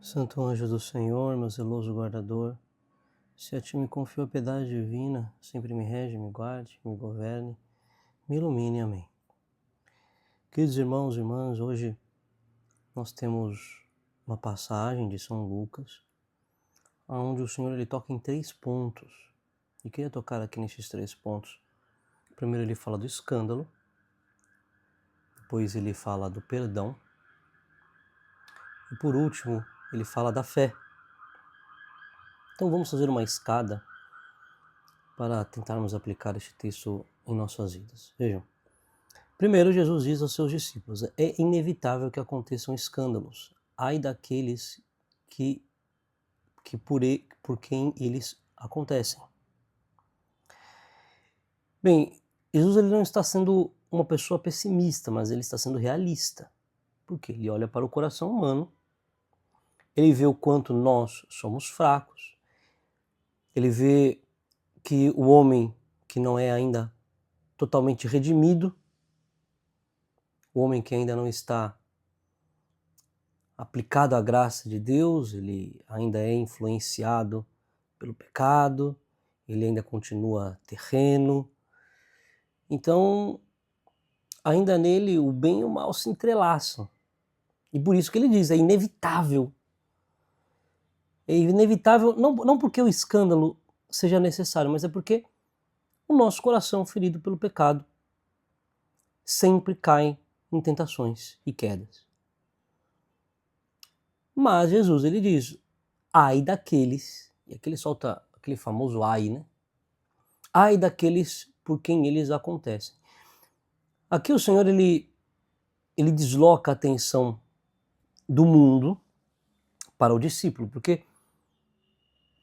Santo anjo do Senhor, meu zeloso guardador, se a ti me confio a piedade divina, sempre me rege, me guarde, me governe, me ilumine. Amém. Queridos irmãos e irmãs, hoje nós temos uma passagem de São Lucas, onde o Senhor ele toca em 3 pontos. E queria tocar aqui nesses 3 pontos. Primeiro ele fala do escândalo, depois ele fala do perdão, e por último ele fala da fé. Então vamos fazer uma escada para tentarmos aplicar este texto em nossas vidas. Vejam. Primeiro, Jesus diz aos seus discípulos: é inevitável que aconteçam escândalos. Ai daqueles que por quem eles acontecem. Bem, Jesus ele não está sendo uma pessoa pessimista, mas ele está sendo realista. Porque ele olha para o coração humano, ele vê o quanto nós somos fracos, ele vê que o homem que não é ainda totalmente redimido, o homem que ainda não está aplicado à graça de Deus, ele ainda é influenciado pelo pecado, ele ainda continua terreno. Então, ainda nele o bem e o mal se entrelaçam. E por isso que ele diz, é inevitável. É inevitável, não porque o escândalo seja necessário, mas é porque o nosso coração ferido pelo pecado sempre cai em tentações e quedas. Mas Jesus ele diz, ai daqueles, e aqui ele solta aquele famoso ai, né? Ai daqueles por quem eles acontecem. Aqui o Senhor ele desloca a atenção do mundo para o discípulo, porque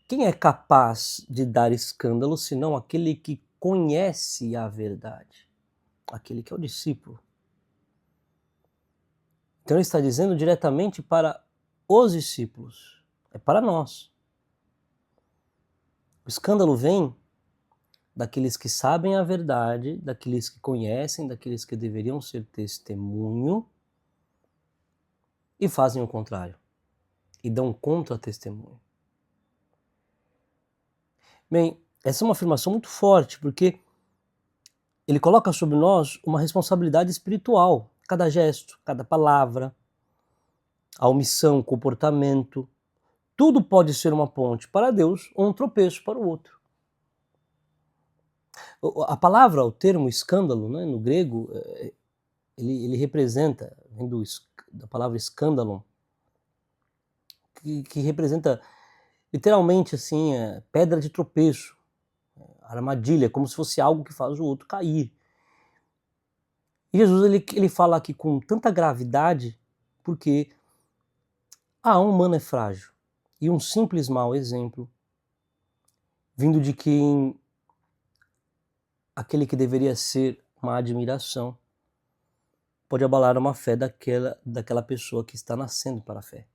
quem é capaz de dar escândalo senão aquele que conhece a verdade? Aquele que é o discípulo. Então ele está dizendo diretamente para os discípulos, é para nós. O escândalo vem daqueles que sabem a verdade, daqueles que conhecem, daqueles que deveriam ser testemunho e fazem o contrário, e dão contra-testemunho. Bem, essa é uma afirmação muito forte, porque ele coloca sobre nós uma responsabilidade espiritual. Cada gesto, cada palavra, a omissão, o comportamento, tudo pode ser uma ponte para Deus ou um tropeço para o outro. A palavra, o termo escândalo, né, no grego, ele representa, vem da palavra escândalo, que representa literalmente assim, pedra de tropeço, armadilha, como se fosse algo que faz o outro cair. E Jesus ele fala aqui com tanta gravidade porque a alma humana é frágil. E um simples mau exemplo, vindo de quem aquele que deveria ser uma admiração, pode abalar uma fé daquela pessoa que está nascendo para a fé.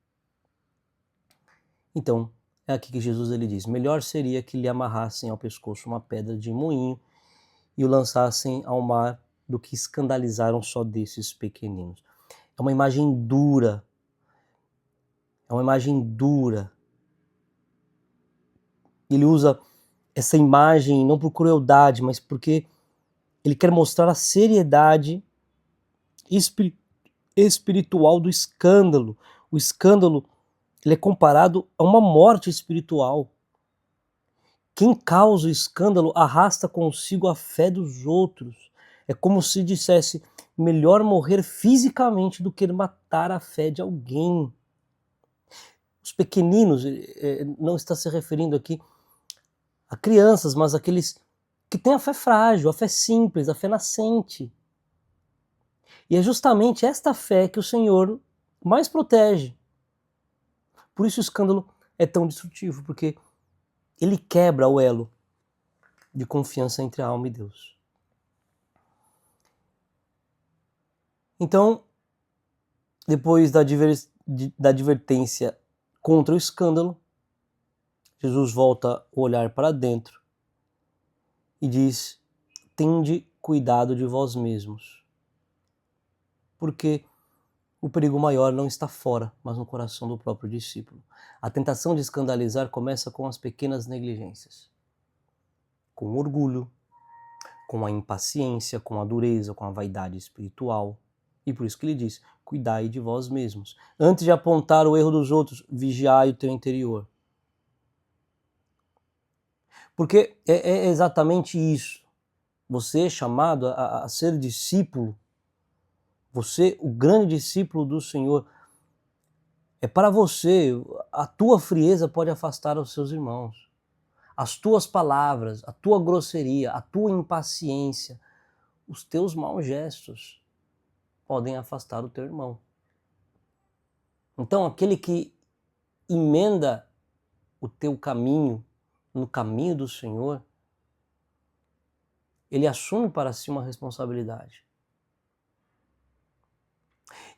Então, é aqui que Jesus ele diz, melhor seria que lhe amarrassem ao pescoço uma pedra de moinho e o lançassem ao mar do que escandalizar um só desses pequeninos. É uma imagem dura. É uma imagem dura. Ele usa essa imagem não por crueldade, mas porque ele quer mostrar a seriedade espiritual do escândalo. O escândalo ele é comparado a uma morte espiritual. Quem causa o escândalo arrasta consigo a fé dos outros. É como se dissesse, melhor morrer fisicamente do que matar a fé de alguém. Os pequeninos, não está se referindo aqui a crianças, mas aqueles que têm a fé frágil, a fé simples, a fé nascente. E é justamente esta fé que o Senhor mais protege. Por isso o escândalo é tão destrutivo, porque ele quebra o elo de confiança entre a alma e Deus. Então, depois da advertência contra o escândalo, Jesus volta o olhar para dentro e diz, tende cuidado de vós mesmos. Porque O perigo maior não está fora, mas no coração do próprio discípulo. A tentação de escandalizar começa com as pequenas negligências, com o orgulho, com a impaciência, com a dureza, com a vaidade espiritual. E por isso que ele diz: cuidai de vós mesmos. Antes de apontar o erro dos outros, vigiai o teu interior. Porque é exatamente isso. Você é chamado a ser discípulo. Você, o grande discípulo do Senhor. É para você, a tua frieza pode afastar os seus irmãos. As tuas palavras, a tua grosseria, a tua impaciência, os teus maus gestos podem afastar o teu irmão. Então, aquele que emenda o teu caminho no caminho do Senhor, ele assume para si uma responsabilidade.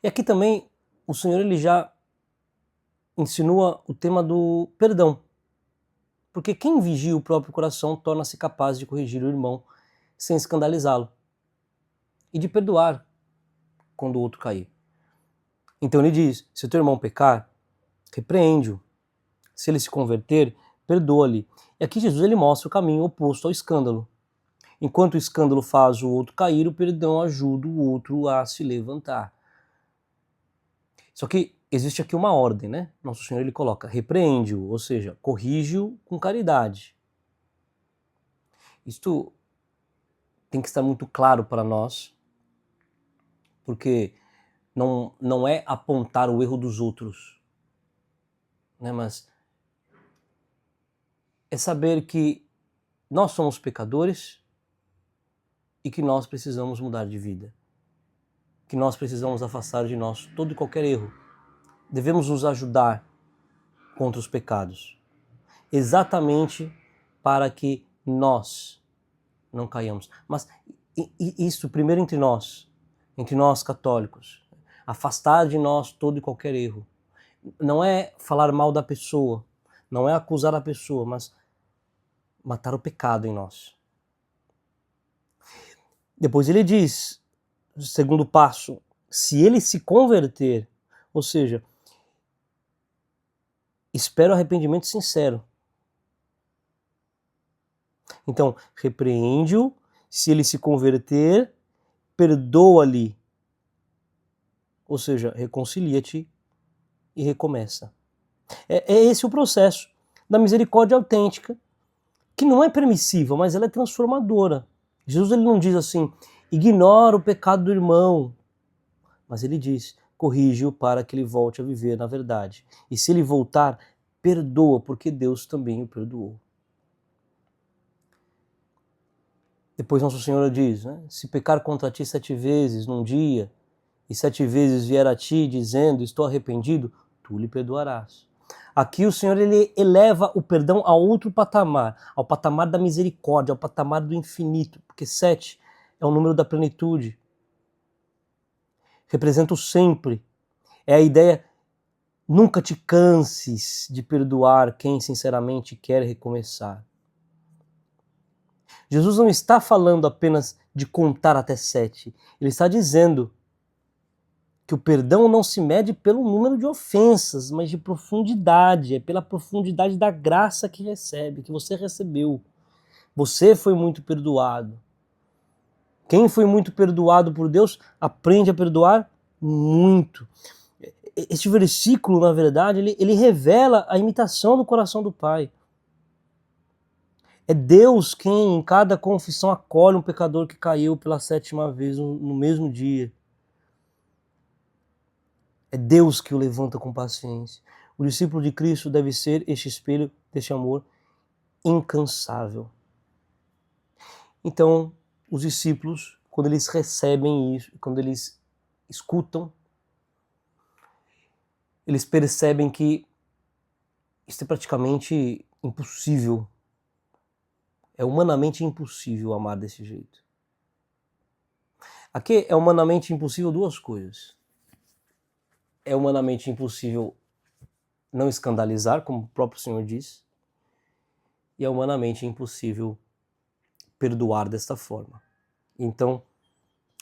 E aqui também o Senhor ele já insinua o tema do perdão. Porque quem vigia o próprio coração torna-se capaz de corrigir o irmão sem escandalizá-lo e de perdoar quando o outro cair. Então ele diz: se o teu irmão pecar, repreende-o. Se ele se converter, perdoa-lhe. E aqui Jesus ele mostra o caminho oposto ao escândalo. Enquanto o escândalo faz o outro cair, o perdão ajuda o outro a se levantar. Só que existe aqui uma ordem, né? Nosso Senhor ele coloca: repreende-o, ou seja, corrige-o com caridade. Isto tem que estar muito claro para nós, porque não é apontar o erro dos outros, né? Mas é saber que nós somos pecadores e que nós precisamos mudar de vida, que nós precisamos afastar de nós todo e qualquer erro. Devemos nos ajudar contra os pecados, exatamente para que nós não caiamos. Mas isso primeiro entre nós católicos, afastar de nós todo e qualquer erro. Não é falar mal da pessoa, não é acusar a pessoa, mas matar o pecado em nós. Depois ele diz, segundo passo, se ele se converter, ou seja, espera o arrependimento sincero. Então, repreende-o, se ele se converter, perdoa-lhe. Ou seja, reconcilia-te e recomeça. É esse o processo da misericórdia autêntica, que não é permissiva, mas ela é transformadora. Jesus ele não diz assim, ignora o pecado do irmão, mas ele diz, corrige-o para que ele volte a viver na verdade. E se ele voltar, perdoa, porque Deus também o perdoou. Depois Nosso Senhor diz, né, se pecar contra ti 7 vezes num dia, e 7 vezes vier a ti dizendo, estou arrependido, tu lhe perdoarás. Aqui o Senhor ele eleva o perdão a outro patamar, ao patamar da misericórdia, ao patamar do infinito, porque 7 é o número da plenitude. Representa o sempre. É a ideia, nunca te canses de perdoar quem sinceramente quer recomeçar. Jesus não está falando apenas de contar até 7, ele está dizendo que o perdão não se mede pelo número de ofensas, mas de profundidade, é pela profundidade da graça que recebe, que você recebeu. Você foi muito perdoado. Quem foi muito perdoado por Deus, aprende a perdoar muito. Este versículo, na verdade, ele revela a imitação do coração do Pai. É Deus quem, em cada confissão, acolhe um pecador que caiu pela 7ª vez no mesmo dia. É Deus que o levanta com paciência. O discípulo de Cristo deve ser este espelho deste amor incansável. Então, os discípulos, quando eles recebem isso, quando eles escutam, eles percebem que isso é praticamente impossível. É humanamente impossível amar desse jeito. Aqui é humanamente impossível 2 coisas. É humanamente impossível não escandalizar, como o próprio Senhor diz, e é humanamente impossível perdoar desta forma. Então,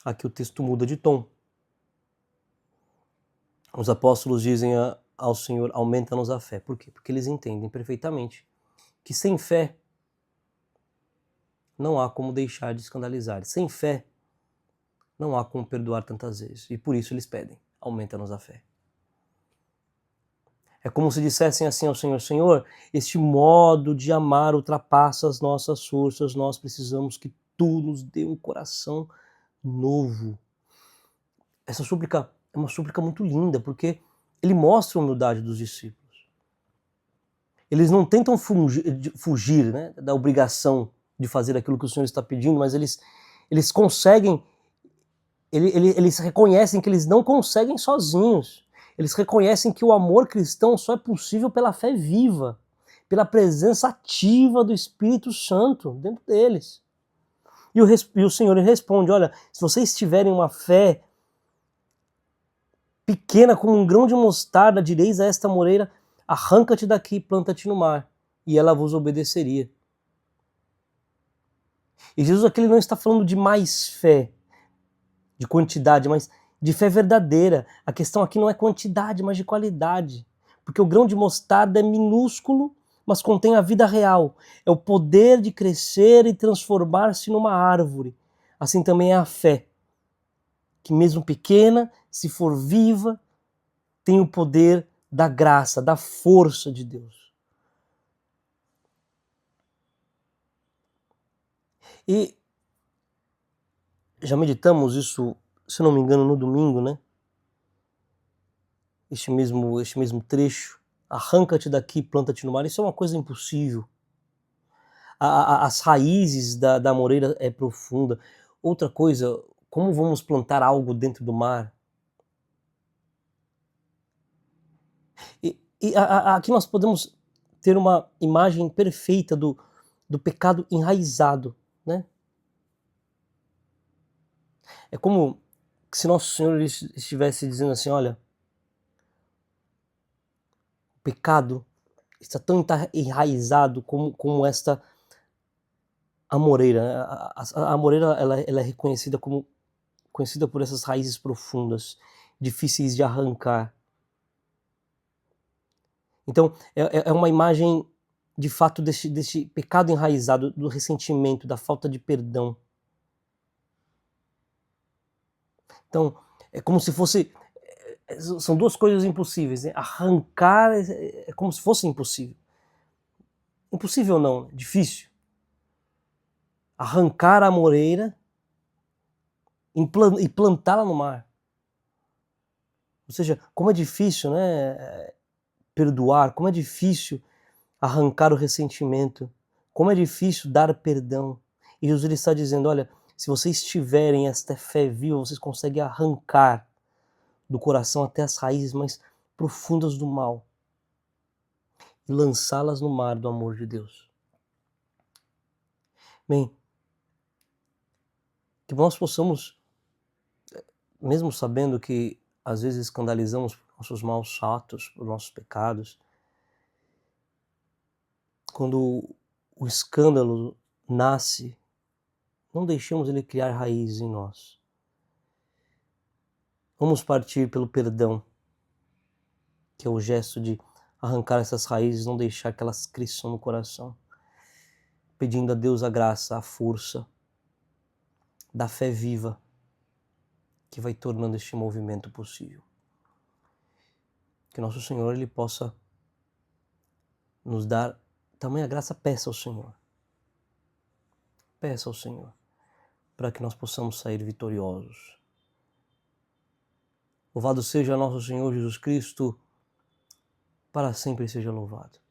aqui o texto muda de tom. Os apóstolos dizem ao Senhor, aumenta-nos a fé. Por quê? Porque eles entendem perfeitamente que sem fé não há como deixar de escandalizar. Sem fé não há como perdoar tantas vezes. E por isso eles pedem, aumenta-nos a fé. É como se dissessem assim ao Senhor, Senhor, este modo de amar ultrapassa as nossas forças, nós precisamos que Tu nos dê um coração novo. Essa súplica é uma súplica muito linda, porque ele mostra a humildade dos discípulos. Eles não tentam fugir, né, da obrigação de fazer aquilo que o Senhor está pedindo, mas eles conseguem, eles reconhecem que eles não conseguem sozinhos. Eles reconhecem que o amor cristão só é possível pela fé viva, pela presença ativa do Espírito Santo dentro deles. E o Senhor responde, olha, se vocês tiverem uma fé pequena como um grão de mostarda, direis a esta moreira, arranca-te daqui, planta-te no mar, e ela vos obedeceria. E Jesus aqui ele não está falando de mais fé, de quantidade, mas de fé verdadeira. A questão aqui não é quantidade, mas de qualidade. Porque o grão de mostarda é minúsculo, mas contém a vida real. É o poder de crescer e transformar-se numa árvore. Assim também é a fé, que mesmo pequena, se for viva, tem o poder da graça, da força de Deus. E já meditamos isso, se não me engano, no domingo, né? Este mesmo trecho. Arranca-te daqui, planta-te no mar. Isso é uma coisa impossível. As raízes da moreira é profunda. Outra coisa, como vamos plantar algo dentro do mar? Aqui nós podemos ter uma imagem perfeita do pecado enraizado, né? É como se Nosso Senhor estivesse dizendo assim, olha, o pecado está tão enraizado como esta amoreira. Né? A amoreira ela é conhecida por essas raízes profundas, difíceis de arrancar. Então, é uma imagem, de fato, desse pecado enraizado, do ressentimento, da falta de perdão. Então, é como se fosse... São duas coisas impossíveis. Né? Arrancar é como se fosse impossível. Impossível não, difícil. Arrancar a amoreira e plantá-la no mar. Ou seja, como é difícil, né, perdoar, como é difícil arrancar o ressentimento, como é difícil dar perdão. E Jesus ele está dizendo, olha, se vocês tiverem esta fé viva, vocês conseguem arrancar do coração até as raízes mais profundas do mal e lançá-las no mar do amor de Deus. Bem, que nós possamos, mesmo sabendo que às vezes escandalizamos por nossos maus atos, por nossos pecados, quando o escândalo nasce, não deixemos ele criar raízes em nós. Vamos partir pelo perdão, que é o gesto de arrancar essas raízes, não deixar que elas cresçam no coração, pedindo a Deus a graça, a força da fé viva, que vai tornando este movimento possível. Que nosso Senhor ele possa nos dar tamanha graça. Peça ao Senhor. Peça ao Senhor, para que nós possamos sair vitoriosos. Louvado seja nosso Senhor Jesus Cristo, para sempre seja louvado.